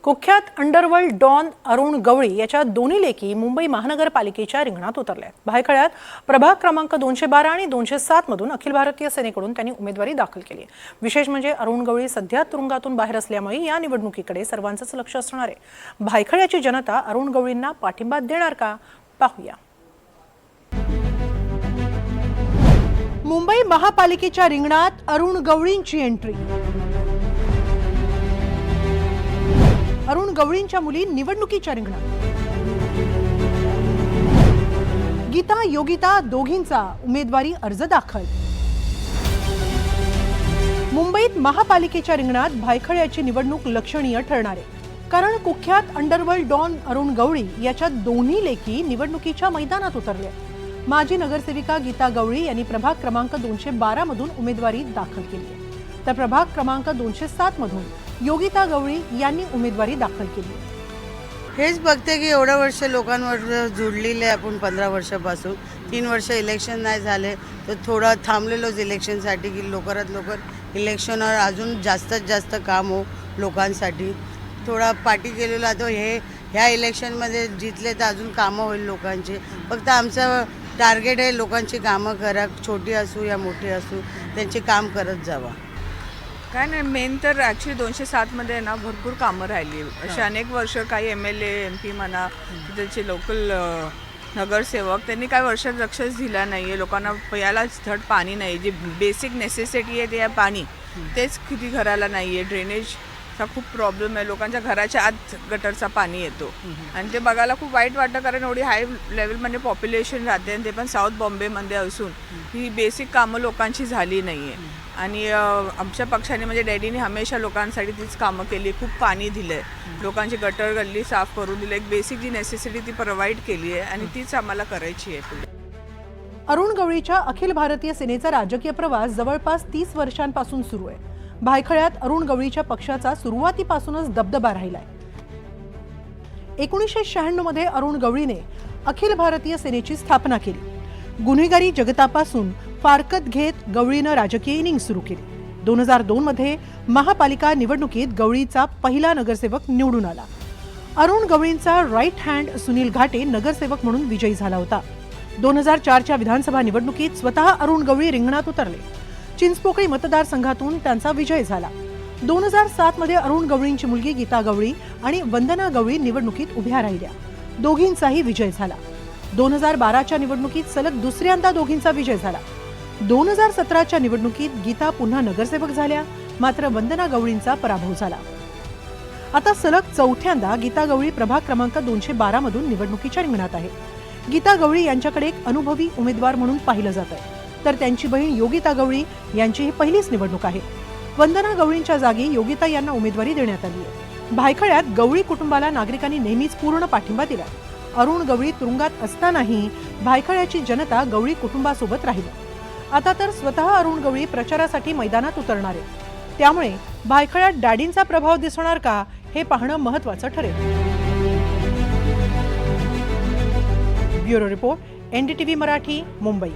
कुख्यात underworld don Arun गवळी याच्या दोन्ही लेकी मुंबई महानगरपालिकेच्या रिंगणात उतरल्या आहेत। भायखळ्यात प्रभाग क्रमांक 212 आणि 207 मधून अखिल भारतीय सेनेकडून त्यांनी उमेदवारी दाखल केली आहे। विशेष म्हणजे अरुण गवळी सध्या तुरुंगातून बाहेर असल्यामुळे या निवडणुकीकडे सर्वांचंच लक्ष असणार आहे। भायखळ्याची जनता अरुण गवळींना पाठिंबा देणार का पाहूया। मुंबई महापालिकेच्या रिंगणात अरुण गवळींची एंट्री। अरुण गवळींच्या मुली निवडणुकीच्या रिंगणात। गीता योगिता दोघींचा उमेदवारी अर्ज दाखल। मुंबईत महापालिकेच्या रिंगणात भायखळ्याची निवडणूक लक्षणीय ठरणार आहे, कारण कुख्यात अंडरवर्ल्ड डॉन अरुण गवळी याच्या दोन्ही लेकी निवडणुकीच्या मैदानात उतरल्या। माजी नगरसेविका गीता गवळी यांनी प्रभाग क्रमांक 212 मधून उमेदवारी दाखल केली आहे, तर प्रभाग क्रमांक 207 मधून योगिता गवळी यांनी उमेदवारी दाखल केली। हेच बघते की एवढं वर्ष लोकांवर जुडलेले आपण 15 वर्षापासून 3 वर्ष इलेक्शन नाही झाले, तर थोडं थांबलेलोच इलेक्शनसाठी की लवकरात इलेक्शनवर अजून जास्तीत जास्त काम हो लोकांसाठी। थोडा पार्टी केलेला तो ह्या इलेक्शनमध्ये जिंकले तर अजून कामं होईल लोकांचे। फक्त आमचं टार्गेट आहे लोकांची कामं करा, छोटी असू या मोठी असू त्यांचे काम करत जावा। काय नाही, मेन तर ॲक्च्युली 207 मध्ये ना भरपूर कामं राहिली। असे अनेक वर्ष काही MLA MP म्हणा, त्याचे लोकल नगरसेवक त्यांनी काही वर्षात लक्षच दिला नाही आहे। लोकांना प्यायला धड पाणी नाही, जे बेसिक नेसेसिटी आहे ते पाणी, तेच किती घराला नाही आहे। ड्रेनेजचा खूप प्रॉब्लेम आहे, लोकांच्या घराच्या आत गटरचा पाणी येतो आणि ते बघायला खूप वाईट वाटतं, कारण एवढी हाय लेवलमध्ये पॉप्युलेशन राहते आणि ते पण साऊथ बॉम्बेमध्ये असून ही बेसिक कामं लोकांची झाली नाही आहे। आणि आमच्या पक्षाने म्हणजे डॅडीने हमेशा लोकांसाठी तीच कामं केली, खूप पाणी दिलं आहे, लोकांची गटर गल्ली साफ करून दिलं, एक बेसिक जी नेसेसिटी ती प्रोव्हाइड केली आहे आणि तीच आम्हाला करायची आहे पुढे। अरुण गवळीच्या अखिल भारतीय सेनेचा राजकीय प्रवास जवळपास 30 वर्षांपासून सुरू आहे। भायखळ्यात अरुण गवळीच्या पक्षाचा सुरुवातीपासूनच दबदबा राहिलाय। 1996 मध्ये अरुण गवळीने अखिल भारतीय सेनेची स्थापना केली। गुन्हेगारी जगतापासून फारकत घेत गवळीनं राजकीय इनिंग सुरू केली। 2002 मध्ये महापालिका निवडणुकीत गवळीचा पहिला नगरसेवक निवडून आला। अरुण गवळींचा राईट हँड सुनील घाटे नगरसेवक म्हणून विजयी झाला होता। 2004च्या विधानसभा निवडणुकीत स्वतः अरुण गवळी रिंगणात उतरले। चिंचपोकळी मतदारसंघातून त्यांचा विजय झाला। 2007 मध्ये अरुण गवळींची मुलगी गीता गवळी आणि वंदना गवळी निवडणुकीत उभ्या राहिल्या, दोघींचाही विजय झाला। 2012च्या निवडणुकीत सलग दुसऱ्यांदा दोघींचा विजय झाला। 2017च्या निवडणुकीत गीता पुन्हा नगरसेवक झाल्या, मात्र वंदना गवळींचा पराभव झाला। आता सलग चौथ्यांदा गीता गवळी प्रभाग क्रमांक 212 मधून निवडणुकीच्या रिंगणात आहे। गीता गवळी यांच्याकडे एक अनुभवी उमेदवार म्हणून पाहिलं जात आहे, तर त्यांची बहीण योगिता गवळी यांची ही पहिलीच निवडणूक आहे। वंदना गवळींच्या जागी योगिता यांना उमेदवारी देण्यात आली आहे। भायखळ्यात गवळी कुटुंबाला नागरिकांनी नेहमीच पूर्ण पाठिंबा दिला। अरुण गवळी तुरुंगात असतानाही भायखळ्याची जनता गवळी कुटुंबासोबत राहिली। आता तर स्वतः अरुण गवळी प्रचारासाठी मैदानात उतरणार आहे, त्यामुळे भायखळ्यात डॅडींचा प्रभाव दिसणार का हे पाहणं महत्त्वाचं ठरेल। Bureau report, NDTV Marathi, Mumbai.